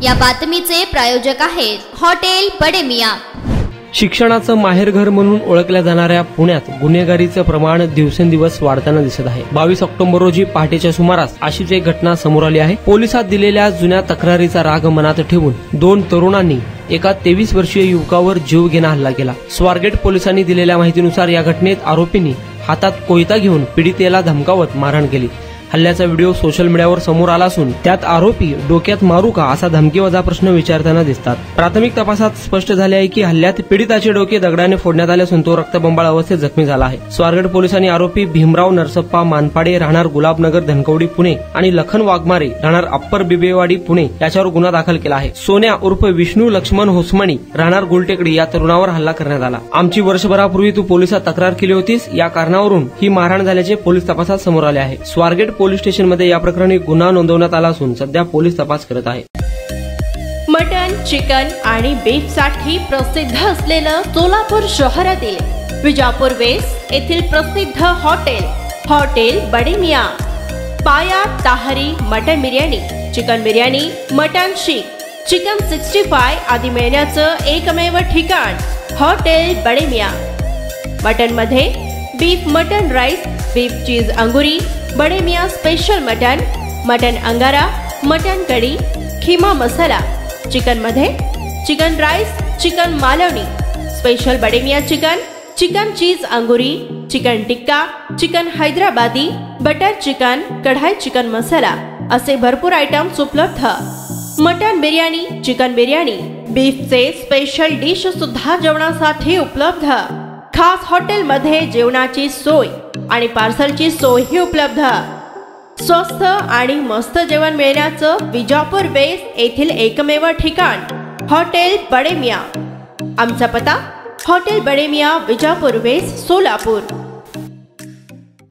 या बातमीचे प्रायोजक आहेत हॉटेल बडे मियां। शिक्षणाचं माहेरघर म्हणून ओळखल्या जाणाऱ्या पुण्यात गुन्हेगारीचं प्रमाण दिवसेंदिवस वाढताना दिसत आहे। 22 ऑक्टोबर रोजी पहाटेच्या सुमारास अशीच एक घटना समोर आली आहे। पोलिसात दिलेल्या जुन्या तक्रारीचा राग मनात ठेवून 2 तरुणांनी एका 23 वर्षीय युवकावर जीवघेणा हल्ला केला। स्वारगेट पोलिसांनी दिलेल्या माहितीनुसार या घटनेत आरोपींनी हातात कोयता घेऊन पीडितेला धमकावत मारहाण केली। हल्ल्याचा व्हिडिओ सोशल मीडियावर समोर आला असून त्यात आरोपी डोक्यात मारू का असा धमकीवजा प्रश्न विचारताना दिसतात। प्राथमिक तपासात स्पष्ट झाले आहे की हल्ल्यात पीडिताचे डोके दगडाने फोडण्यात आले असून तो रक्तबंबाळ अवस्थेत जखमी झाला आहे। स्वारगेट पोलिसांनी आरोपी भीमराव नरसप्पा मानपाडे राहणार गुलाबनगर धनकवडी पुणे आणि लखन वाघमारे राहणार अप्पर बिबेवाडी पुणे याच्यावर गुन्हा दाखल केला आहे। सोन्या उर्फ विष्णू लक्ष्मण होसमणी राहणार गुलटेकडी या तरुणावर हल्ला करण्यात आला। आमची वर्षभरापूर्वी तू पोलिसात तक्रार केली होतीस या कारणावरून ही मारहाण झाल्याचे पोलीस तपासात समोर आले आहे। स्वारगेट पोलीस स्टेशन मध्ये या प्रकरणी गुन्हा नोंदवण्यात आला असून सध्या पोलीस तपास करत आहेत। मटन, चिकन आणि बीफ साठी प्रसिद्ध असलेलं सोलापूर शहरातील विजापूर वेस्ट येथील प्रसिद्ध hotel Bade Miyan. Paya tahari mutton biryani, chicken biryani, mutton seekh, chicken 65 आदी मिळण्याचं एकमेव ठिकाण हॉटेल बडे मियां। मटन मध्ये beef mutton rice, beef cheese angoori, Bade Miyan special mutton, mutton angara, mutton kadhi, keema masala. Chicken मध्ये chicken rice, chicken Malvani, special Bade Miyan chicken, chicken cheese angoori, chicken tikka, chicken Hyderabadi, butter chicken, kadai chicken masala असे भरपूर आयटम्स उपलब्ध। मटन बिर्याणी, चिकन बिर्याणी, बीफचे स्पेशल डिश सुद्धा जेवणासाठी उपलब्ध। खास हॉटेलमध्ये जेवणाची सोय आणि पार्सलची सोयही उपलब्ध। स्वस्त आणि मस्त जेवण मिळण्याचं विजापूर वेस्ट येथील एकमेव ठिकाण हॉटेल बडे मियां। आमचा पत्ता हॉटेल बडे मियां, विजापूर वेस्ट, सोलापूर।